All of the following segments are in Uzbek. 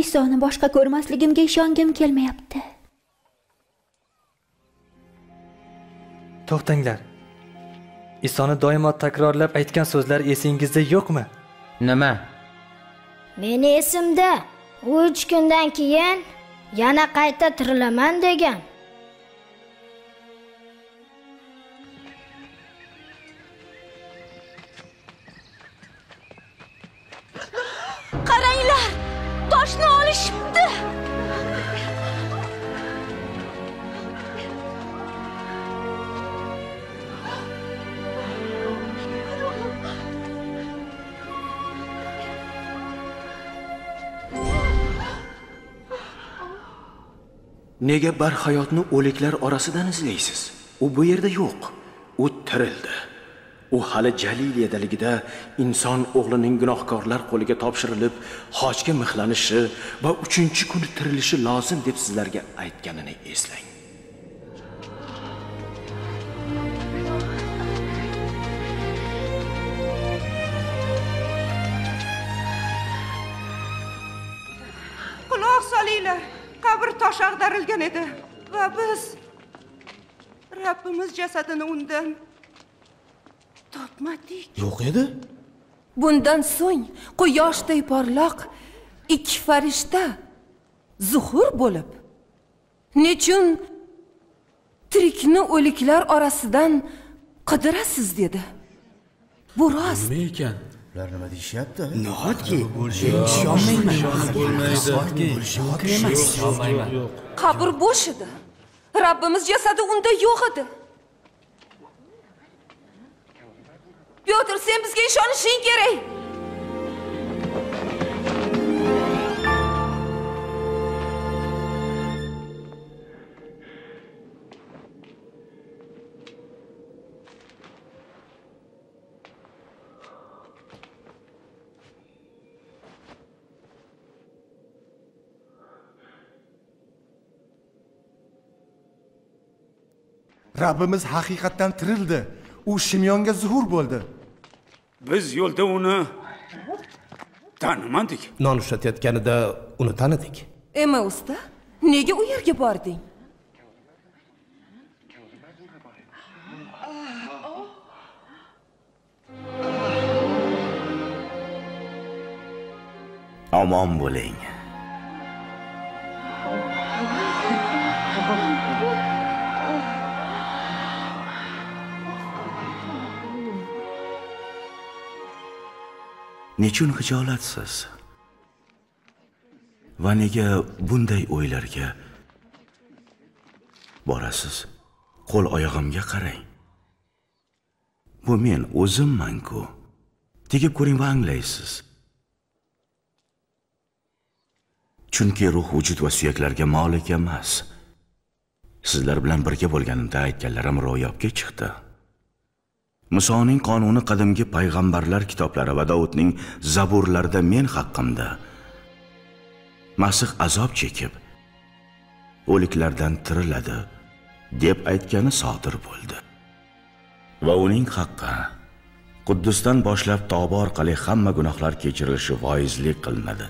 Isoni boshqa ko'rmasligimga ishongim kelmayapti. To'xtanglar. Isoni doimo takrorlab aytgan so'zlar esingizda yo'qmi? Nima? Meni esimda. 3 kundan keyin yana qayta tirilaman degan. Qaranglar, toshni olishibdi. Nega barhayotni o'liklar orasidan izlaysiz? U bu yerda yo'q. U tirildi. U hali Jaliliyadaligida inson o'g'lining gunohkorlar qo'liga topshirilib, hojga mixlanishi va 3-kuni tirilishi lozim deb sizlarga aytganini eslang. Quloq solinglar. Qabr tosh ag'darilgan edi va biz Rabbimiz jasadini undan topmadik. Yo'q edi? Bundan so'ng quyoshday porloq 2 farishta zuhur bo'lib, nechun tirikni o'liklar orasidan qidirasiz dedi. Bu rost. Nima ekan? Ular nima deyishyapti? Nahotki ishonmayman. Qabr bo'sh edi. Rabbimiz jasadi unda yo'q edi. Pyotr, sen bizga ishonishing kerak. Rabbimiz haqiqatdan tirildi. U Shimyonga zuhur bo'ldi. Biz yo'lda uni tanimadik. Non ushlatayotganida uni tanidik. Ema usta, nega u yerga bording? Omon bo'ling. Nechun xijolatsiz? Va nega bunday o'ylarga borasiz? Qo'l oyog'imga qarang. Bu men o'zimman-ku. Tegib ko'ring va anglaysiz. Chunki ruh vujud va suyaklarga molik emas. Sizlar bilan birga bo'lganimda aytganlarim ro'yobga chiqdi. Musoning qonuni qadimgi payg'ambarlar kitoblari va Davudning zaburlarida men haqqimda Masih azob chekib o'liklardan tiriladi deb aytgani sodir bo'ldi. Va uning haqqi Quddusdan boshlab Tavba orqali hamma gunohlar kechirilishi voizlik qilinadi.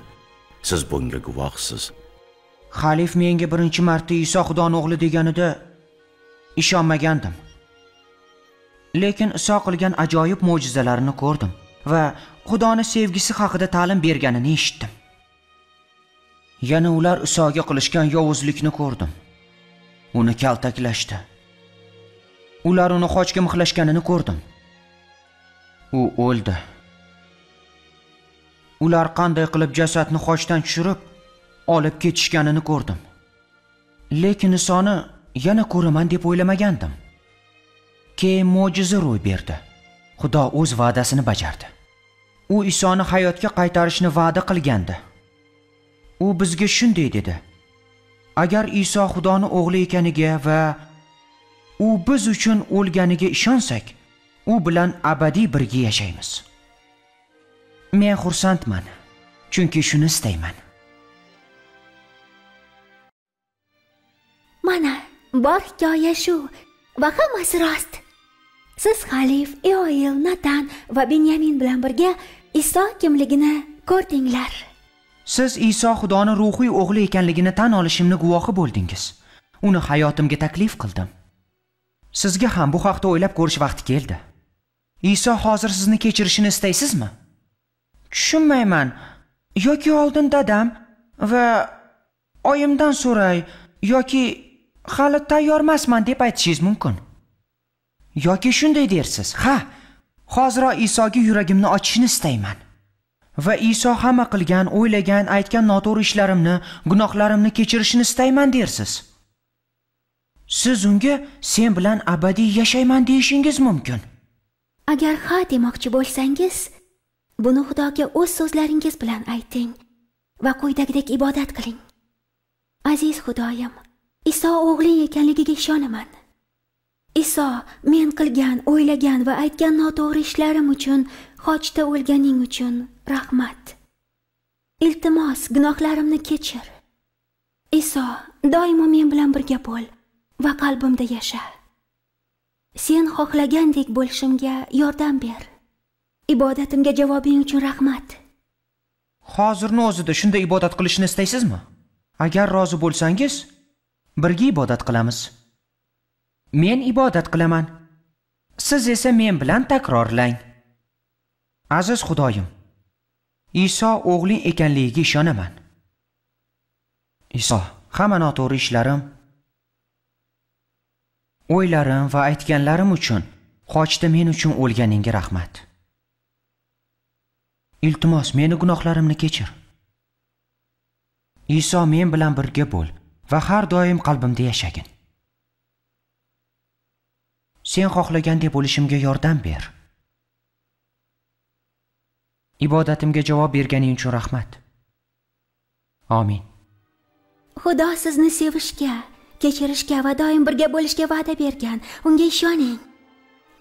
Siz bunga guvohsiz. Xalif menga birinchi marta Iso Xudoning o'g'li deganida ishonmagandim. Lekin Iso qilgan ajoyib mo'jizalarini ko'rdim va Xudoning sevgisi haqida ta'lim berganini eshitdim. Yana ular Isoga qilishgan yovuzlikni ko'rdim. Uni kaltaklashdi. Ular uni xochga mixlashganini ko'rdim. U o'ldi. Ular qanday qilib jasadni xochdan tushirib olib ketishganini ko'rdim. Lekin Isoni yana ko'raman deb o'ylamagandim. Keyin mo'jiza ro'y berdi. Xudo o'z va'dasini bajardi. U Isoni hayotga qaytarishni va'da qilgandi. U bizga shunday dedi: Agar Iso Xudoning o'g'li ekaniga va u biz uchun o'lganiga ishonsak, u bilan abadiy birga yashaymiz. Men xursandman, chunki shuni istayman. Mana, bor hikoya shu va hammasi rost. Siz Xalif, Yoel, Natan va Benyamin bilan birga Iso kimligini ko'rdinglar. Siz Iso Xudoning ruhiy o'g'li ekanligini tan olishimni guvohi bo'ldingiz. Uni hayotimga taklif qildim. Sizga ham bu haqda o'ylab ko'rish vaqti keldi. Iso hozir sizni kechirishini istaysizmi? Tushunmayman. Yoki oldin dadam va oyimdan so'ray yoki hali tayyormasman deb aytishingiz mumkin. Yoki shunday dersiz: "Ha, hozir Isoga yuragimni ochishni istayman." Va Iso hamma qilgan, o'ylagan, aytgan noto'g'ri ishlarimni, gunohlarimni kechirishini istayman dersiz. Siz unga sen bilan abadiy yashayman deyishingiz mumkin. Agar ha demoqchi bo'lsangiz, buni Xudoga o'z so'zlaringiz bilan ayting va quyidagidek ibodat qiling. Aziz Xudoyim, Iso o'g'ling ekanligiga ishonaman. Iso, men qilgan, o'ylagan va aytgan noto'g'ri ishlarim uchun, xochda o'lganing uchun rahmat. Iltimos, gunohlarimni kechir. Iso, doimo men bilan birga bo'l va qalbimda yasha. Sen xohlagandek bo'lishimga yordam ber. Ibodatimga javobing uchun rahmat. Hozirning o'zida shunday ibodat qilishni istaysizmi? Agar rozi bo'lsangiz, birga ibodat qilamiz. Men ibodat qilaman. Siz esa men bilan takrorlang. Aziz Xudoyim, Iso o'g'ling ekanligiga ishonaman. Iso, hamma noto'g'ri ishlarim, o'ylarim va aytganlarim uchun xochda men uchun o'lganingga rahmat. Iltimos, meni gunohlarimni kechir. Iso, men bilan birga bo'l va har doim qalbimda yashagin. Sen xohlagandek bo'lishimga yordam ber. Ibodatimga javob berganing uchun rahmat. Amin. Xudo sizni sevishga, kechirishga va doim birga bo'lishga va'da bergan. Unga ishoning.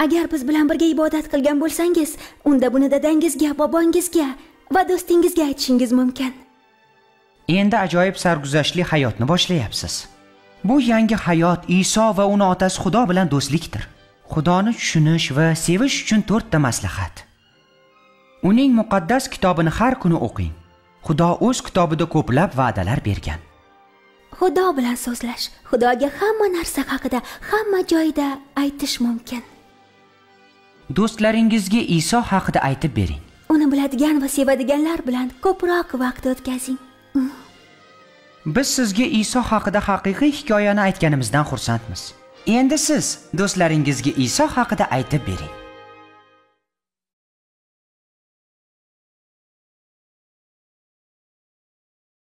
Agar biz bilan birga ibodat qilgan bo'lsangiz, unda buni dadangizga, bobongizga va do'stingizga aytishingiz mumkin. Endi ajoyib sarguzashtli hayotni boshlayapsiz. Bu yangi hayot Iso va uni otasi Xudo bilan do'stlikdir. Xudoni tushunish va sevish uchun 4 ta maslahat. Uning muqaddas kitobini har kuni o'qing. Xudo o'z kitobida ko'plab va'dalar bergan. Xudo bilan so'zlash, Xudoga hamma narsa haqida, hamma joyda aytish mumkin. Do'stlaringizga Iso haqida aytib bering. Uni biladigan va sevadiganlar bilan ko'proq vaqt o'tkazing. Biz sizga Iso haqida haqiqiy hikoyani aytganimizdan xursandmiz. Endi siz do'stlaringizga Iso haqida aytib bering.